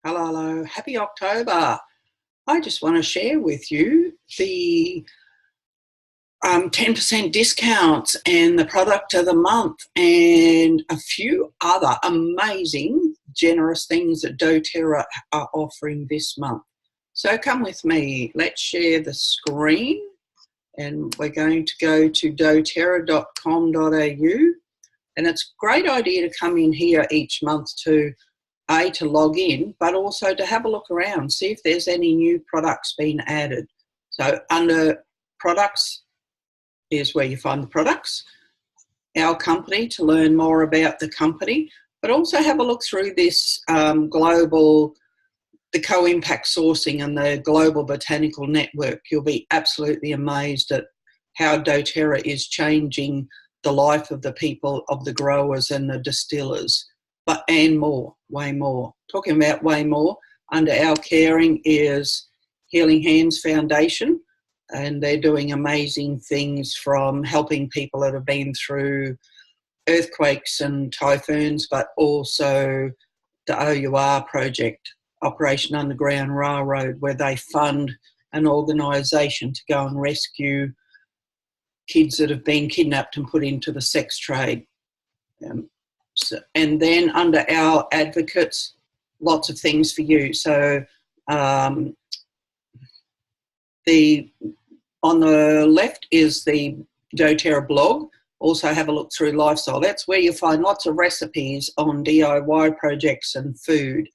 Hello, hello. Happy October. I just want to share with you the 10% discounts and the product of the month and a few other amazing, generous things that doTERRA are offering this month. So come with me. Let's share the screen and we're going to go to doterra.com.au, and it's a great idea to come in here each month to log in, but also to have a look around, see if there's any new products being added. So under products is where you find the products, our company, to learn more about the company, but also have a look through this the co-impact sourcing and the global botanical network. You'll be absolutely amazed at how doTERRA is changing the life of the people, of the growers and the distillers. And more, way more. Talking about way more, under our caring is Healing Hands Foundation, and they're doing amazing things, from helping people that have been through earthquakes and typhoons, but also the OUR project, Operation Underground Railroad, where they fund an organisation to go and rescue kids that have been kidnapped and put into the sex trade. And then under our advocates, lots of things for you. So on the left is the doTERRA blog. Also have a look through lifestyle. That's where you find lots of recipes on DIY projects and food.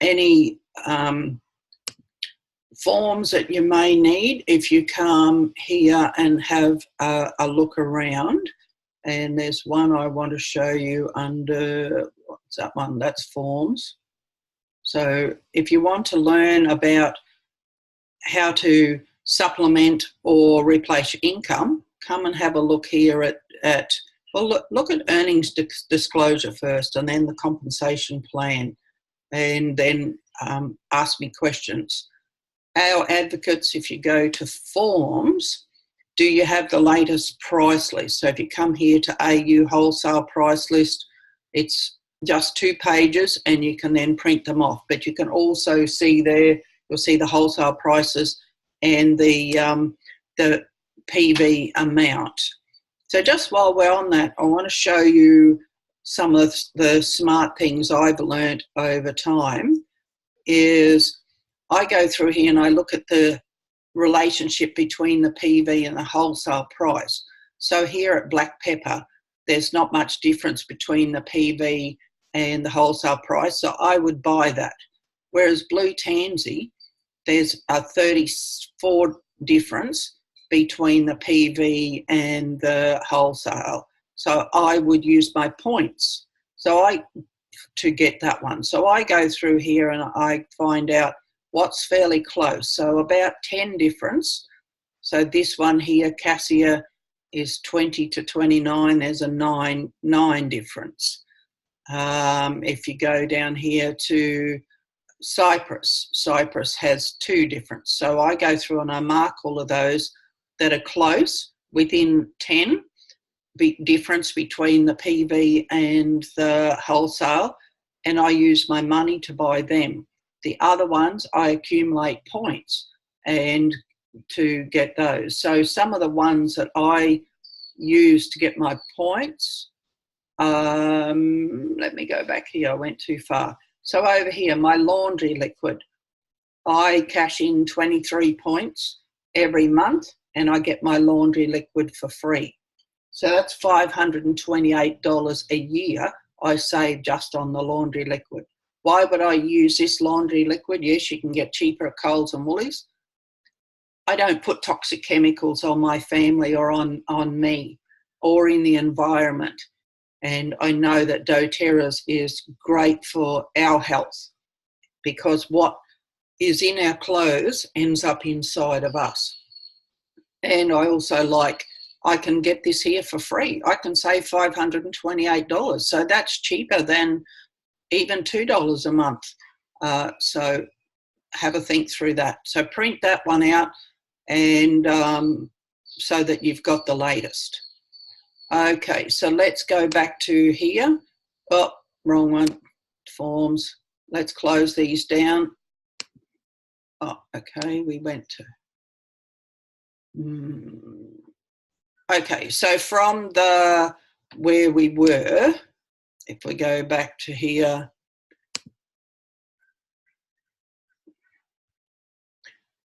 Any forms that you may need if you come here and have a look around. And there's one I want to show you under, what's that one? That's forms. So if you want to learn about how to supplement or replace your income, come and have a look here look at earnings disclosure first, and then the compensation plan, and then ask me questions. Our advocates, if you go to forms, do you have the latest price list? So if you come here to AU wholesale price list, it's just 2 pages and you can then print them off. But you can also see there, you'll see the wholesale prices and the PV amount. So just while we're on that, I want to show you some of the smart things I've learned over time. Is I go through here and I look at the relationship between the PV and the wholesale price. So here at Black Pepper, there's not much difference between the PV and the wholesale price, so I would buy that. Whereas Blue Tansy, there's a 34 difference between the PV and the wholesale. So I would use my points to get that one. So I go through here and I find out what's fairly close. So about 10 difference. So this one here, Cassia, is 20 to 29. There's a 9 difference. If you go down here to Cypress has 2 difference. So I go through and I mark all of those that are close, within 10 difference between the PV and the wholesale, and I use my money to buy them. The other ones, I accumulate points and to get those. So some of the ones that I use to get my points, let me go back here, I went too far. So over here, my laundry liquid, I cash in 23 points every month and I get my laundry liquid for free. So that's $528 a year I save just on the laundry liquid. Why would I use this laundry liquid? Yes, you can get cheaper at Coles and Woolies. I don't put toxic chemicals on my family or on me or in the environment. And I know that doTERRA's is great for our health, because what is in our clothes ends up inside of us. And I also I can get this here for free. I can save $528. So that's cheaper than even $2 a month. So have a think through that. So print that one out, and so that you've got the latest. Okay, so let's go back to here. Oh, wrong one. Forms. let's close these down. Oh, okay, we went to... Okay, so from where we were, if we go back to here,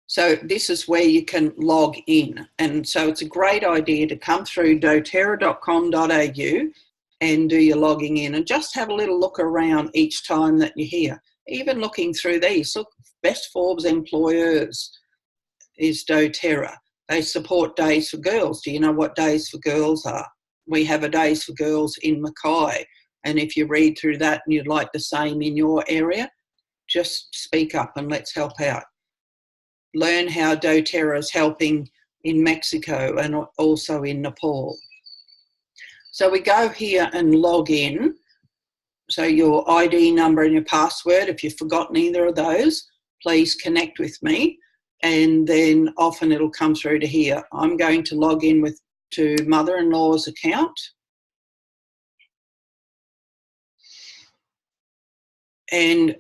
so this is where you can log in. And so it's a great idea to come through doterra.com.au and do your logging in and just have a little look around each time that you're here. Even looking through these, look, Best Forbes Employers is doTERRA. They support Days for Girls. Do you know what Days for Girls are? We have a Days for Girls in Mackay. And if you read through that and you'd like the same in your area, just speak up and let's help out. Learn how doTERRA is helping in Mexico and also in Nepal. So we go here and log in. So your ID number and your password, if you've forgotten either of those, please connect with me. And then often it'll come through to here. I'm going to log in to mother-in-law's account. And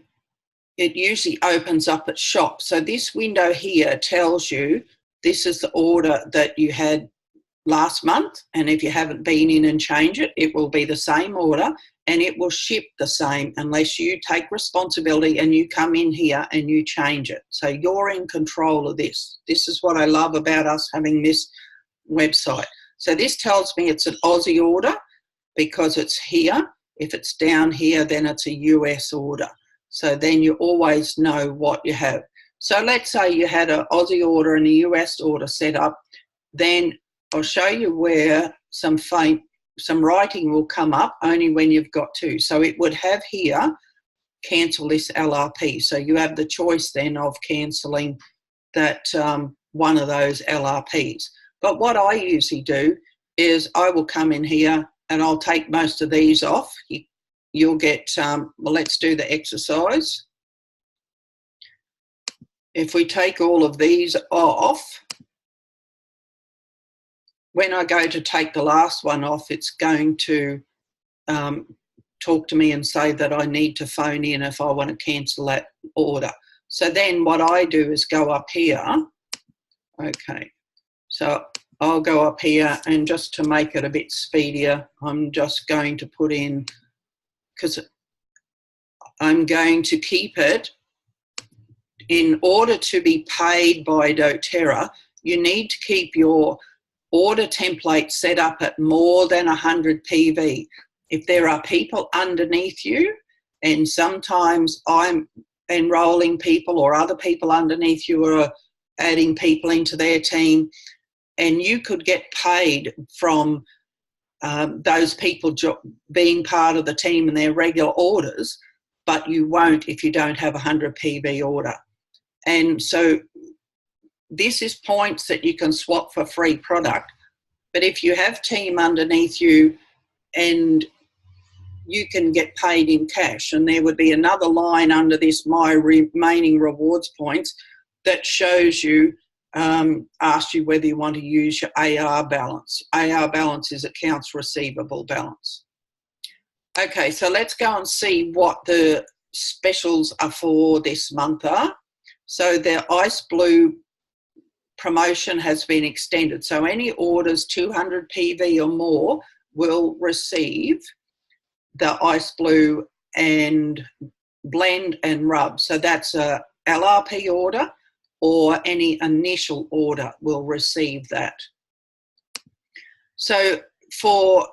it usually opens up at shop. So this window here tells you this is the order that you had last month. And if you haven't been in and change it, it will be the same order and it will ship the same unless you take responsibility and you come in here and you change it. So you're in control of this. This is what I love about us having this website. So this tells me it's an Aussie order because it's here. If it's down here, then it's a US order. So then you always know what you have. So let's say you had an Aussie order and a US order set up, then I'll show you where some writing will come up only when you've got two. So it would have here, cancel this LRP. So you have the choice then of cancelling that one of those LRPs. But what I usually do is I will come in here and I'll take most of these off. You'll get, well, let's do the exercise. If we take all of these off, when I go to take the last one off, it's going to talk to me and say that I need to phone in if I want to cancel that order. So then what I do is go up here. Okay, so I'll go up here and just to make it a bit speedier, I'm just going to put in, because I'm going to keep it, in order to be paid by doTERRA, you need to keep your order template set up at more than 100 PV. If there are people underneath you, and sometimes I'm enrolling people or other people underneath you are adding people into their team, and you could get paid from those people being part of the team and their regular orders, but you won't if you don't have a 100 PV order. And so this is points that you can swap for free product. But if you have team underneath you and you can get paid in cash, and there would be another line under this my remaining rewards points that shows you, asks you whether you want to use your AR balance. AR balance is accounts receivable balance. Okay, so let's go and see what the specials are for this month are. So the Ice Blue promotion has been extended. So any orders 200 PV or more will receive the Ice Blue and blend and rub. So that's a LRP order, or any initial order will receive that. So for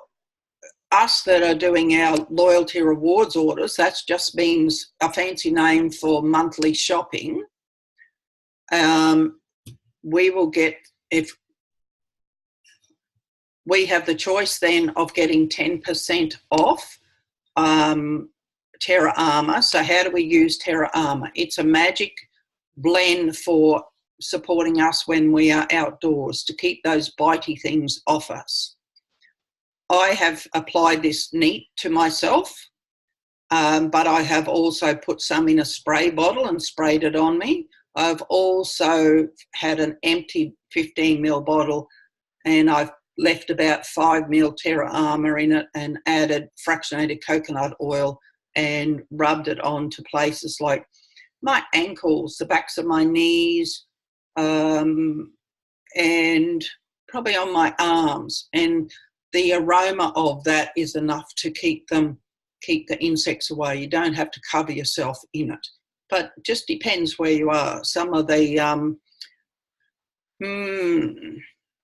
us that are doing our loyalty rewards orders, that just means a fancy name for monthly shopping. We will get, if we have the choice then of getting 10% off Terra Armour. So how do we use Terra Armour? It's a magic blend for supporting us when we are outdoors to keep those bitey things off us. I have applied this neat to myself, but I have also put some in a spray bottle and sprayed it on me. I've also had an empty 15 ml bottle and I've left about 5 ml Terra Armour in it and added fractionated coconut oil and rubbed it onto places like my ankles, the backs of my knees, and probably on my arms. And the aroma of that is enough to keep the insects away. You don't have to cover yourself in it, but just depends where you are. Some of the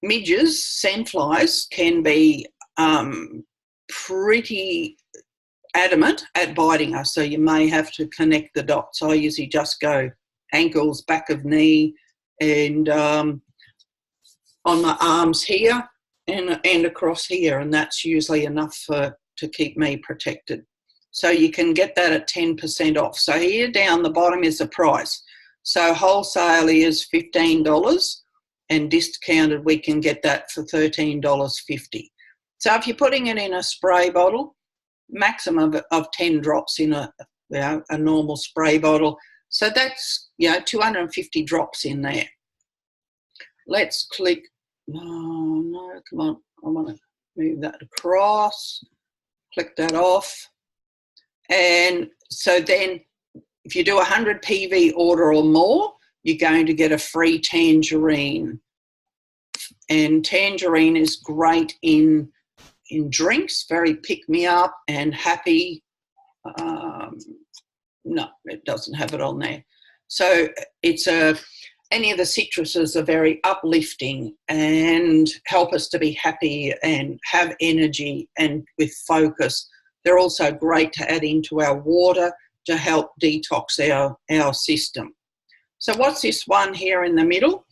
midges, sandflies, can be pretty adamant at biting us, so you may have to connect the dots. I usually just go ankles, back of knee, and on my arms here and across here, and that's usually enough to keep me protected. So you can get that at 10% off. So here down the bottom is the price. So wholesale is $15, and discounted we can get that for $13.50. So if you're putting it in a spray bottle, maximum of 10 drops in a normal spray bottle. So that's 250 drops in there. Let's click. No, come on. I want to move that across. Click that off. And so then if you do 100 PV order or more, you're going to get a free tangerine. And tangerine is great in drinks, very pick-me-up and happy. No, it doesn't have it on there. So it's any of the citruses are very uplifting and help us to be happy and have energy and with focus. They're also great to add into our water to help detox our system. So what's this one here in the middle?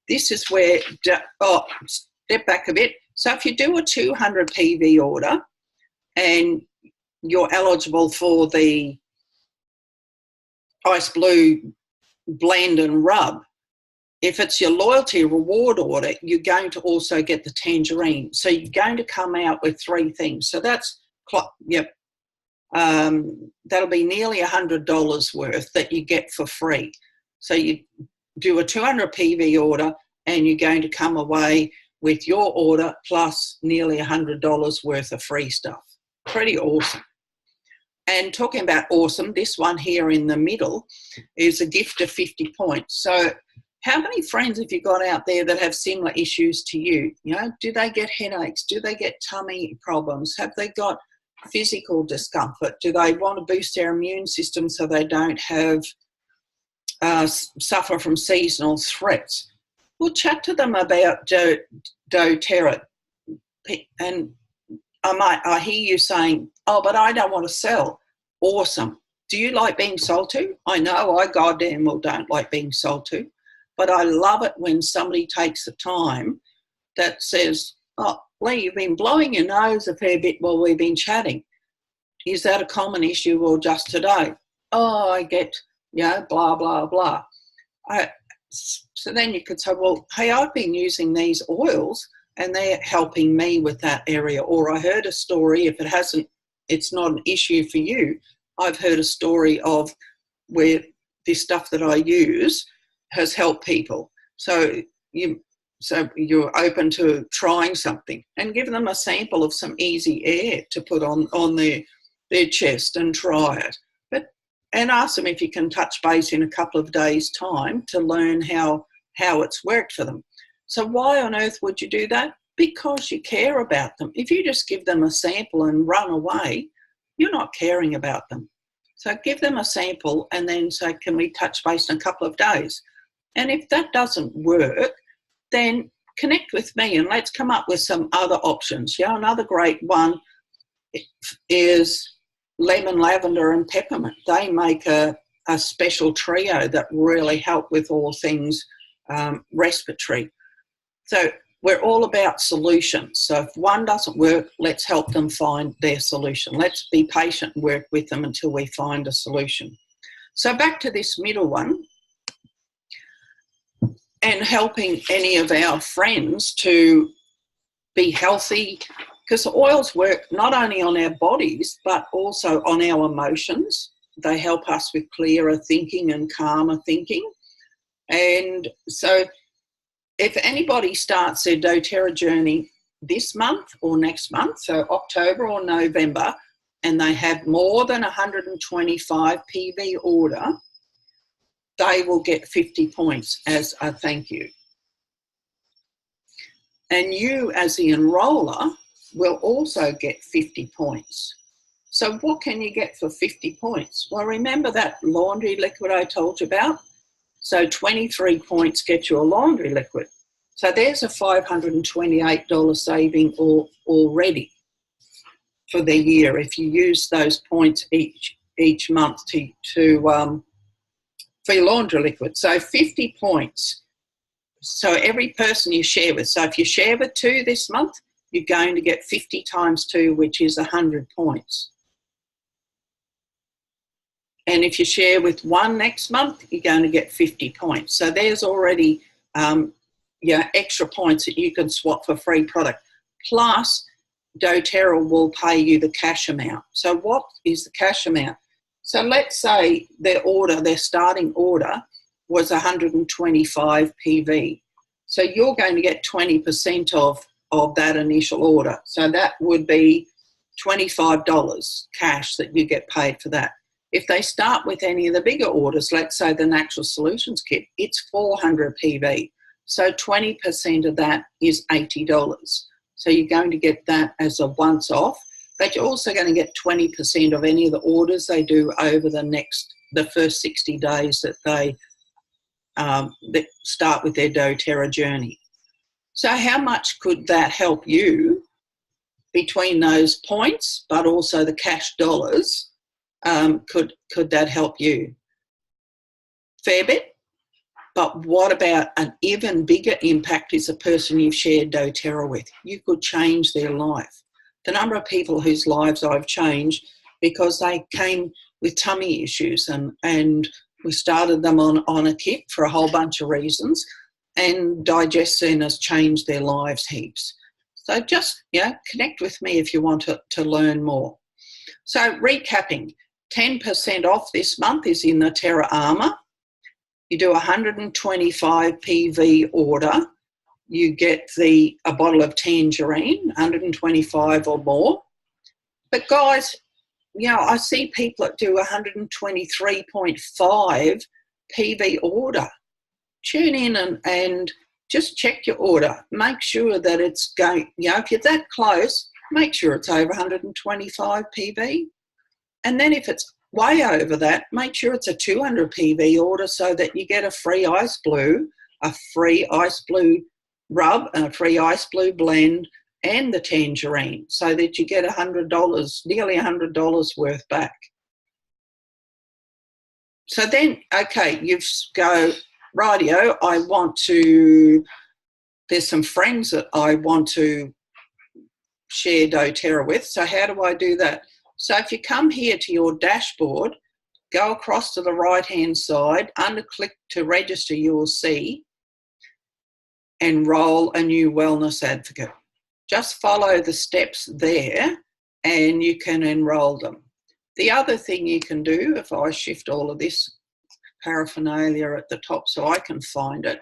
This is where, step back a bit. So if you do a 200 PV order and you're eligible for the Ice Blue blend and rub, if it's your loyalty reward order, you're going to also get the tangerine. So you're going to come out with 3 things. So that's, that'll be nearly $100 worth that you get for free. So you do a 200 PV order and you're going to come away with your order plus nearly $100 worth of free stuff. Pretty awesome. And talking about awesome, this one here in the middle is a gift of 50 points. So how many friends have you got out there that have similar issues to you? Do they get headaches? Do they get tummy problems? Have they got physical discomfort? Do they want to boost their immune system so they don't have suffer from seasonal threats? We'll chat to them about doTERRA. And I hear you saying, oh, but I don't want to sell. Awesome. Do you like being sold to? I know I goddamn well don't like being sold to, but I love it when somebody takes the time that says, oh, Lee, you've been blowing your nose a fair bit while we've been chatting. Is that a common issue or just today? Oh, I get, blah, blah, blah. So then you could say, well, hey, I've been using these oils and they're helping me with that area. Or I heard a story, if it's not an issue for you, I've heard a story of where this stuff that I use has helped people. So you're open to trying something and give them a sample of some easy air to put on their chest and try it. And ask them if you can touch base in a couple of days' time to learn how it's worked for them. So why on earth would you do that? Because you care about them. If you just give them a sample and run away, you're not caring about them. So give them a sample and then say, can we touch base in a couple of days? And if that doesn't work, then connect with me and let's come up with some other options. Another great one is lemon, lavender and peppermint. They make a special trio that really help with all things respiratory. So we're all about solutions. So if one doesn't work, let's help them find their solution. Let's be patient and work with them until we find a solution. So back to this middle one and helping any of our friends to be healthy, because oils work not only on our bodies, but also on our emotions. They help us with clearer thinking and calmer thinking. And so if anybody starts their doTERRA journey this month or next month, so October or November, and they have more than 125 PV order, they will get 50 points as a thank you. And you, as the enroller, will also get 50 points. So what can you get for 50 points? Well, remember that laundry liquid I told you about? So 23 points get you a laundry liquid. So there's a $528 saving already for the year if you use those points each month for your laundry liquid. So 50 points. So every person you share with. So if you share with 2 this month, you're going to get 50 times 2, which is 100 points. And if you share with 1 next month, you're going to get 50 points. So there's already extra points that you can swap for free product. Plus, doTERRA will pay you the cash amount. So what is the cash amount? So let's say their starting order was 125 PV. So you're going to get 20% of that initial order. So that would be $25 cash that you get paid for that. If they start with any of the bigger orders, let's say the Natural Solutions kit, it's 400 PV. So 20% of that is $80. So you're going to get that as a once-off, but you're also going to get 20% of any of the orders they do over the first 60 days that they start with their doTERRA journey. So how much could that help you between those points, but also the cash dollars? Could that help you? Fair bit. But what about an even bigger impact is a person you've shared doTERRA with? You could change their life. The number of people whose lives I've changed because they came with tummy issues and we started them on a kit for a whole bunch of reasons, and Digest-N has changed their lives heaps. So just connect with me if you want to learn more. So recapping, 10% off this month is in the Terra Armour. You do 125 PV order, you get a bottle of Tangerine, 125 or more. But guys, I see people that do 123.5 PV order. Tune in and just check your order. Make sure that it's going, if you're that close, make sure it's over 125 PV. And then if it's way over that, make sure it's a 200 PV order so that you get a free Ice Blue, a free Ice Blue rub, and a free Ice Blue blend, and the Tangerine, so that you get $100, nearly $100 worth back. So then, okay, you go, rightio, there's some friends that I want to share doTERRA with, so how do I do that? So if you come here to your dashboard, go across to the right-hand side, under click to register, you will see enroll a new wellness advocate. Just follow the steps there and you can enroll them. The other thing you can do, if I shift all of this paraphernalia at the top so I can find it,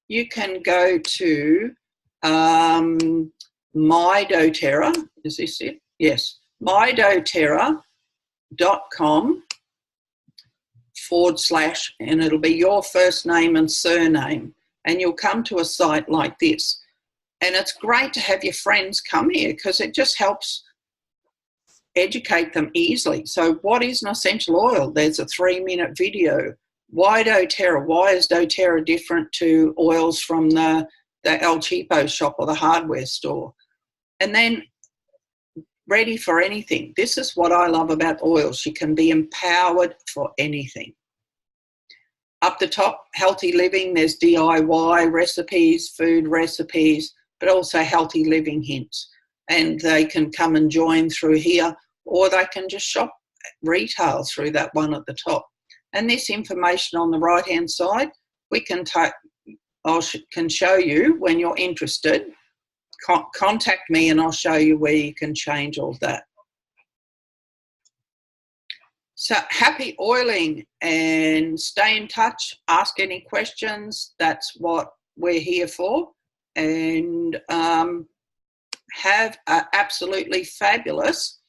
you can go to My doTERRA. Is this it? Yes. mydoterra.com/ and it'll be your first name and surname, and you'll come to a site like this. And it's great to have your friends come here because it just helps educate them easily. So what is an essential oil? There's a 3-minute video. Why doTERRA? Why is doTERRA different to oils from the El Cheapo shop or the hardware store? And then ready for anything. This is what I love about oils. You can be empowered for anything. Up the top, healthy living, there's DIY recipes, food recipes, but also healthy living hints. And they can come and join through here, or they can just shop retail through that one at the top. And this information on the right-hand side, we can can show you when you're interested. Contact me and I'll show you where you can change all that. So happy oiling, and stay in touch, ask any questions. That's what we're here for. And have an absolutely fabulous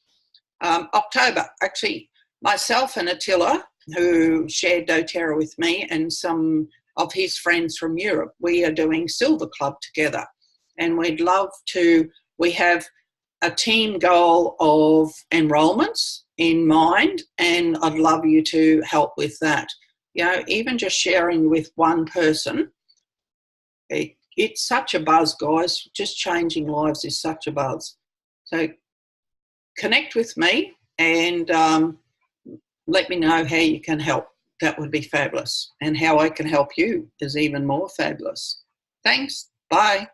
October, actually, myself and Attila, who shared doTERRA with me, and some of his friends from Europe, we are doing Silver Club together. And we'd love to, we have a team goal of enrolments in mind, and I'd love you to help with that. You know, even just sharing with one person, it's such a buzz, guys. Just changing lives is such a buzz. So connect with me and let me know how you can help. That would be fabulous. And how I can help you is even more fabulous. Thanks. Bye.